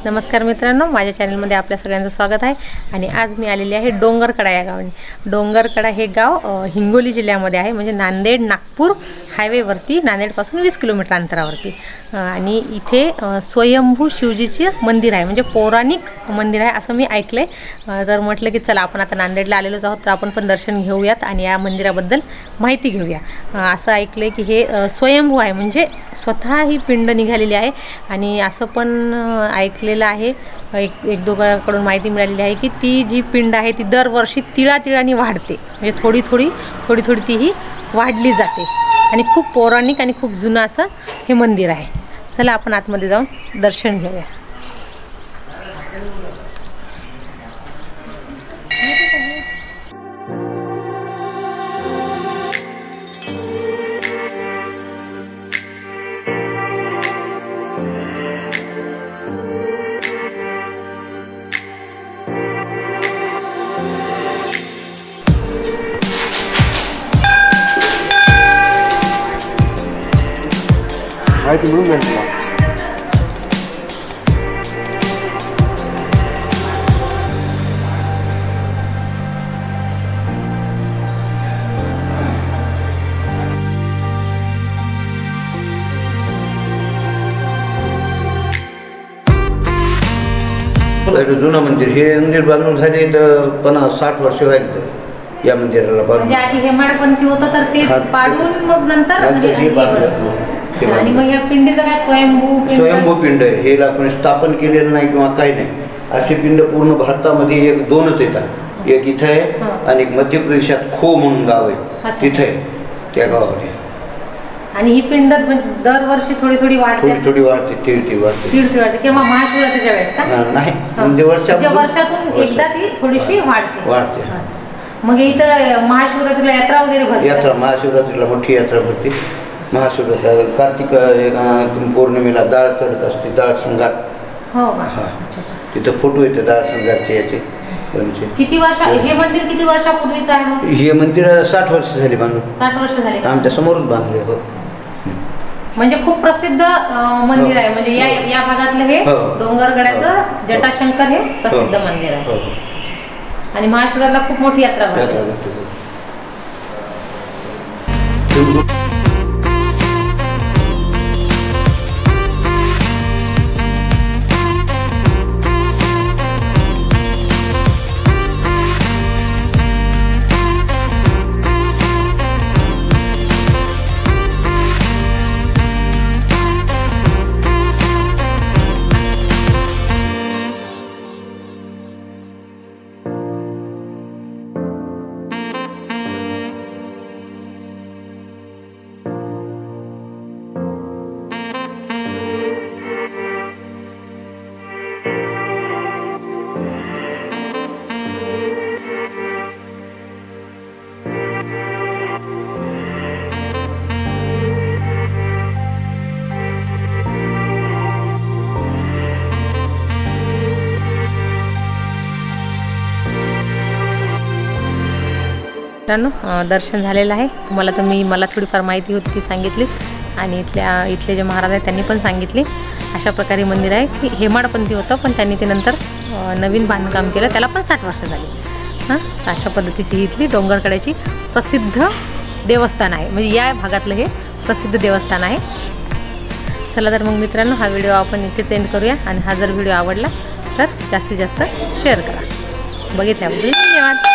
नमस्कार मित्रांनो, माझ्या चॅनलमध्ये आपल्या सगळ्यांचं स्वागत आहे। आणि आज मी आलेली आहे डोंगरकडा या गावाने। डोंगरकडा हे गाव हिंगोली जिल्ह्यामध्ये आहे, म्हणजे नांदेड नागपूर हायवेवरती, नांदेडपासून 20 किलोमीटर अंतरावरती। आणि इथे स्वयंभू शिवजीचे मंदिर आहे, म्हणजे पौराणिक मंदिर आहे असं मी ऐकले। तर म्हटलं की चला आपण आता नांदेडला आलेलोच आहोत, तर आपण पण दर्शन घेऊयात आणि या मंदिराबद्दल माहिती घेऊया। असं ऐकले की हे स्वयंभू आहे, म्हणजे स्वतः ही पिंड निघालेली आहे। आणि असं पण ऐकलेलं आहे, एक दोघांकडून माहिती मिळालेली आहे की ती जी पिंड आहे ती दरवर्षी तिळातिळाने वाढते, म्हणजे थोडी थोडी ती ही वाढली जाते। आणि खूप पौराणिक आणि खूप जुनं असं हे मंदिर आहे। चला आपण आतमध्ये जाऊन दर्शन घेऊया। माहिती मिळून जाईल तुला। जुनं मंदिर, हे मंदिर बांधून झाले तर 50-60 वर्ष व्हायली या मंदिराला बांधून। म्हणजे आधी हेमाडपंथी होतं तर ते पाडून मग नंतर हे बांधलं। आणि मग या पिंडीचं काय स्वयंभू पिंड आहे, हे आपण स्थापन केलेलं नाही किंवा काही नाही। असे पिंड पूर्ण भारतामध्ये 1-2च येतात। एक इथं आहे आणि एक मध्य प्रदेशात खो म्हणून गाव आहे, तिथे आहे त्या गावामध्ये। आणि ही पिंड दरवर्षी थोडी वाढते, थोडी वाढते, तीळ वाढते किंवा महाशिवरात्रीच्या वेळेस का नाही, म्हणजे वर्षातून एकदा ती थोडीशी वाढते। मग इथं महाशिवरात्रीला यात्रा वगैरे भरते? महाशिवरात्रीला मोठी यात्रा भरते। महाशिवरात्री कार्तिक पौर्णिमेला डाळ चढत असते, डाळ संगार। हो का? हां, तिथं फोटो येते डाळ संगारचे याचे। किती वर्ष हे मंदिर किती वर्षापूर्वीचं आहे मग? हे मंदिर 60 वर्ष झाली बांधून। 60 वर्ष झाली आमच्या समोरच बांधले। हो, म्हणजे खूप प्रसिद्ध मंदिर आहे, म्हणजे या भागातलं हे डोंगरगडाचं जटाशंकर हे प्रसिद्ध मंदिर आहे। आणि महाशिवरात्रीला खूप मोठी यात्रा भरते। दर्शन झालेलं आहे। तुम्हाला तर मला थोडीफार माहिती होती ती सांगितलीच, आणि इथले जे महाराज आहेत त्यांनी पण सांगितली। अशा प्रकारे मंदिर आहे की हेमाडपंथी होतं, पण त्यांनी ते नंतर नवीन बांधकाम केलं, त्याला पण 60 वर्ष झाली। अशा पद्धतीची इथली डोंगरकड्याची प्रसिद्ध देवस्थान आहे, म्हणजे या भागातलं हे प्रसिद्ध देवस्थान आहे। चला तर मग मित्रांनो, हा व्हिडिओ आपण इथेच एंड करूया। आणि हा जर व्हिडिओ आवडला तर जास्तीत जास्त शेअर करा। बघितल्याबद्दल धन्यवाद।